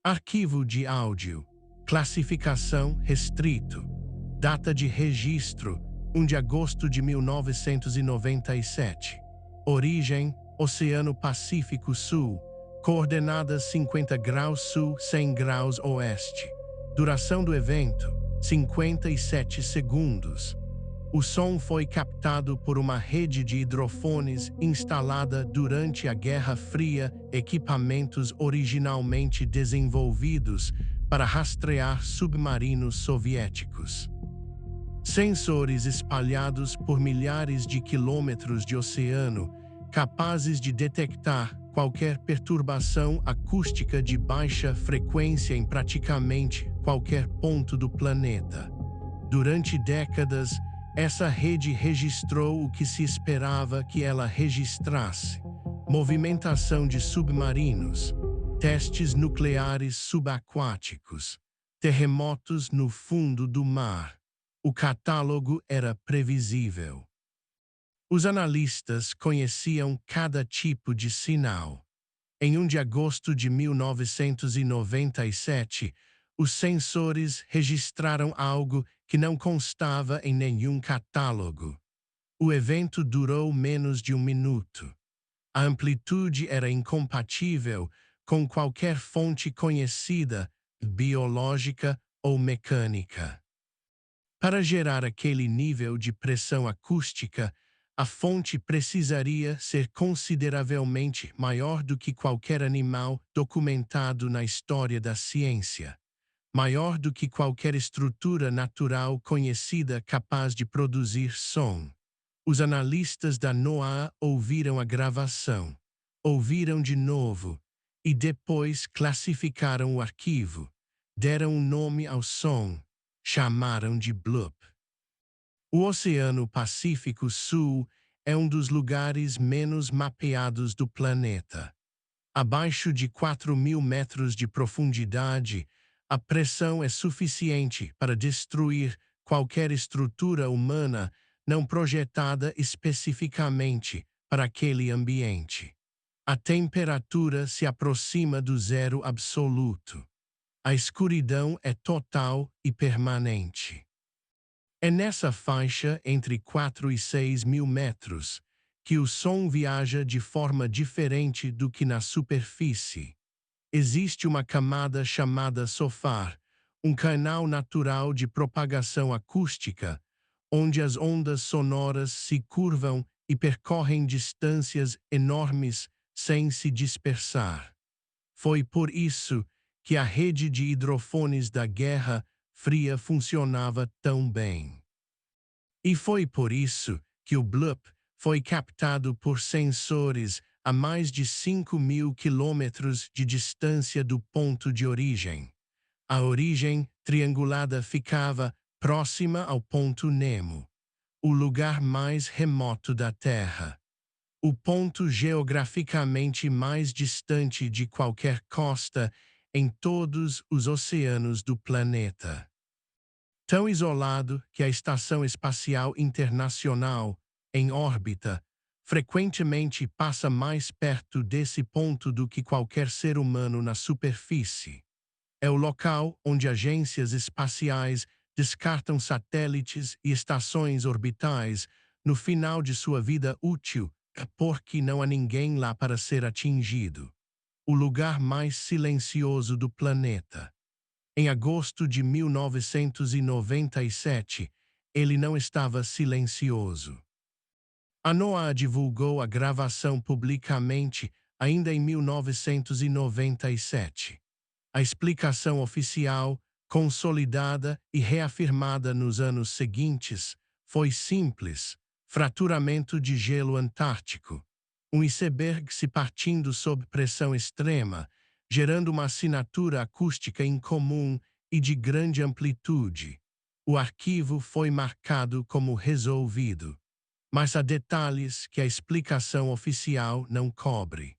Arquivo de áudio. Classificação restrito. Data de registro: 1 de agosto de 1997. Origem: Oceano Pacífico Sul. Coordenadas 50 graus sul, 100 graus oeste. Duração do evento: 57 segundos. O som foi captado por uma rede de hidrofones instalada durante a Guerra Fria, equipamentos originalmente desenvolvidos para rastrear submarinos soviéticos. Sensores espalhados por milhares de quilômetros de oceano, capazes de detectar qualquer perturbação acústica de baixa frequência em praticamente qualquer ponto do planeta. Durante décadas, essa rede registrou o que se esperava que ela registrasse: movimentação de submarinos, testes nucleares subaquáticos, terremotos no fundo do mar. O catálogo era previsível. Os analistas conheciam cada tipo de sinal. Em 1 de agosto de 1997, os sensores registraram algo que não constava em nenhum catálogo. O evento durou menos de 1 minuto. A amplitude era incompatível com qualquer fonte conhecida, biológica ou mecânica. Para gerar aquele nível de pressão acústica, a fonte precisaria ser consideravelmente maior do que qualquer animal documentado na história da ciência. Maior do que qualquer estrutura natural conhecida capaz de produzir som. Os analistas da NOAA ouviram a gravação, ouviram de novo, e depois classificaram o arquivo, deram um nome ao som, chamaram de bloop. O Oceano Pacífico Sul é um dos lugares menos mapeados do planeta. Abaixo de 4.000 metros de profundidade, a pressão é suficiente para destruir qualquer estrutura humana não projetada especificamente para aquele ambiente. A temperatura se aproxima do zero absoluto. A escuridão é total e permanente. É nessa faixa entre 4 e 6.000 metros que o som viaja de forma diferente do que na superfície. Existe uma camada chamada SOFAR, um canal natural de propagação acústica, onde as ondas sonoras se curvam e percorrem distâncias enormes sem se dispersar. Foi por isso que a rede de hidrofones da Guerra Fria funcionava tão bem. E foi por isso que o bloop foi captado por sensores a mais de 5.000 quilômetros de distância do ponto de origem. A origem triangulada ficava próxima ao ponto Nemo, o lugar mais remoto da Terra. O ponto geograficamente mais distante de qualquer costa em todos os oceanos do planeta. Tão isolado que a Estação Espacial Internacional, em órbita, frequentemente passa mais perto desse ponto do que qualquer ser humano na superfície. É o local onde agências espaciais descartam satélites e estações orbitais no final de sua vida útil, porque não há ninguém lá para ser atingido. O lugar mais silencioso do planeta. Em agosto de 1997, ele não estava silencioso. A NOAA divulgou a gravação publicamente ainda em 1997. A explicação oficial, consolidada e reafirmada nos anos seguintes, foi simples: fraturamento de gelo antártico. Um iceberg se partindo sob pressão extrema, gerando uma assinatura acústica incomum e de grande amplitude. O arquivo foi marcado como resolvido, mas há detalhes que a explicação oficial não cobre.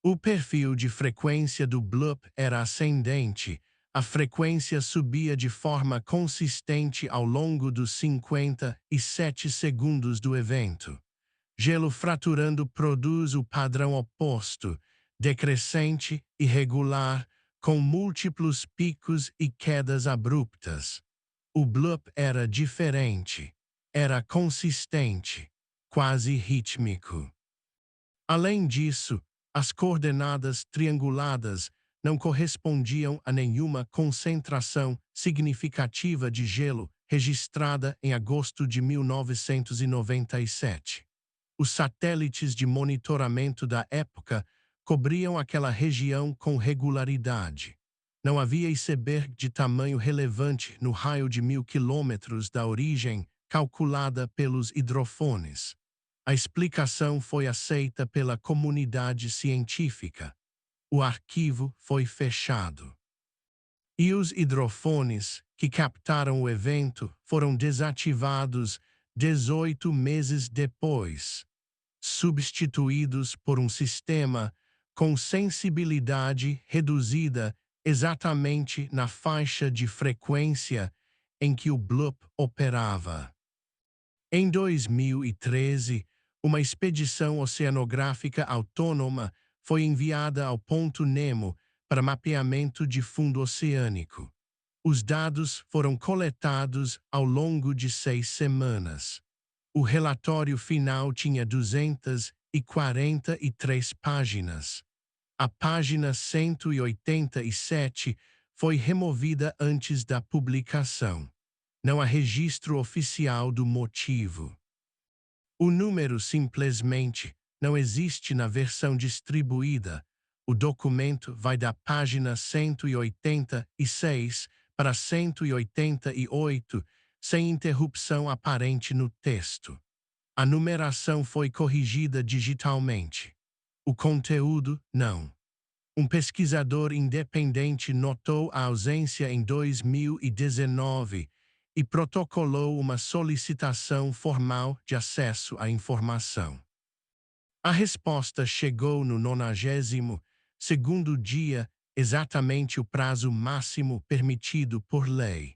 O perfil de frequência do bloop era ascendente, a frequência subia de forma consistente ao longo dos 57 segundos do evento. Gelo fraturando produz o padrão oposto, decrescente e regular, com múltiplos picos e quedas abruptas. O bloop era diferente. Era consistente, quase rítmico. Além disso, as coordenadas trianguladas não correspondiam a nenhuma concentração significativa de gelo registrada em agosto de 1997. Os satélites de monitoramento da época cobriam aquela região com regularidade. Não havia iceberg de tamanho relevante no raio de 1.000 quilômetros da origem calculada pelos hidrofones. A explicação foi aceita pela comunidade científica. O arquivo foi fechado. E os hidrofones que captaram o evento foram desativados 18 meses depois, substituídos por um sistema com sensibilidade reduzida exatamente na faixa de frequência em que o bloop operava. Em 2013, uma expedição oceanográfica autônoma foi enviada ao Ponto Nemo para mapeamento de fundo oceânico. Os dados foram coletados ao longo de 6 semanas. O relatório final tinha 243 páginas. A página 187 foi removida antes da publicação. Não há registro oficial do motivo. O número simplesmente não existe na versão distribuída. O documento vai da página 186 para 188, sem interrupção aparente no texto. A numeração foi corrigida digitalmente. O conteúdo, não. Um pesquisador independente notou a ausência em 2019 e protocolou uma solicitação formal de acesso à informação. A resposta chegou no 92º dia, exatamente o prazo máximo permitido por lei.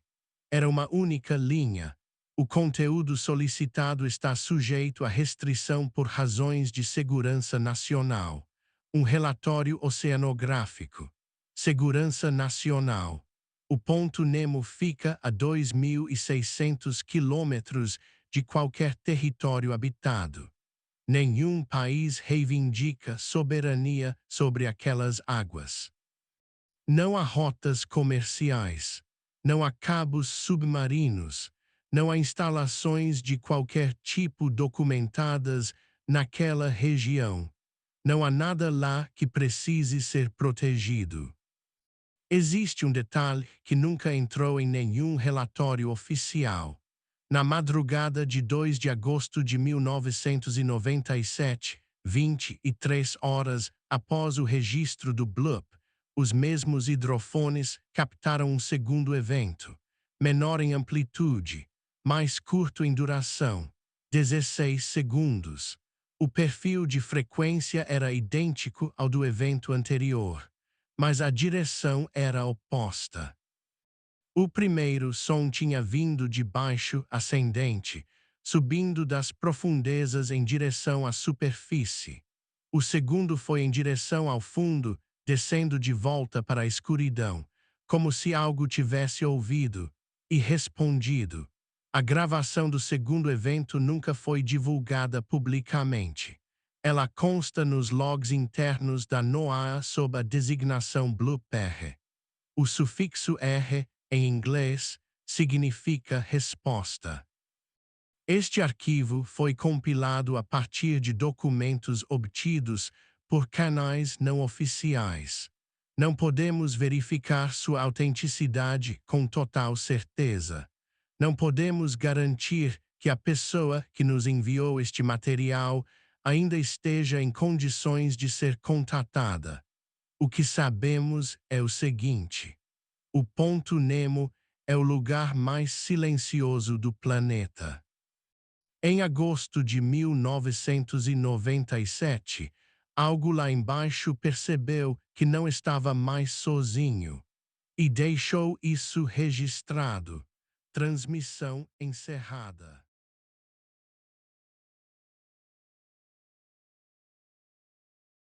Era uma única linha. O conteúdo solicitado está sujeito a restrição por razões de segurança nacional. Um relatório oceanográfico. Segurança nacional. O Ponto Nemo fica a 2.600 quilômetros de qualquer território habitado. Nenhum país reivindica soberania sobre aquelas águas. Não há rotas comerciais. Não há cabos submarinos. Não há instalações de qualquer tipo documentadas naquela região. Não há nada lá que precise ser protegido. Existe um detalhe que nunca entrou em nenhum relatório oficial. Na madrugada de 2 de agosto de 1997, 23 horas após o registro do bloop, os mesmos hidrofones captaram um segundo evento, menor em amplitude, mais curto em duração, 16 segundos. O perfil de frequência era idêntico ao do evento anterior, mas a direção era oposta. O primeiro som tinha vindo de baixo ascendente, subindo das profundezas em direção à superfície. O segundo foi em direção ao fundo, descendo de volta para a escuridão, como se algo tivesse ouvido e respondido. A gravação do segundo evento nunca foi divulgada publicamente. Ela consta nos logs internos da NOAA sob a designação Bloop-R. O sufixo R, em inglês, significa resposta. Este arquivo foi compilado a partir de documentos obtidos por canais não oficiais. Não podemos verificar sua autenticidade com total certeza. Não podemos garantir que a pessoa que nos enviou este material ainda esteja em condições de ser contatada. O que sabemos é o seguinte: o Ponto Nemo é o lugar mais silencioso do planeta. Em agosto de 1997, algo lá embaixo percebeu que não estava mais sozinho e deixou isso registrado. Transmissão encerrada.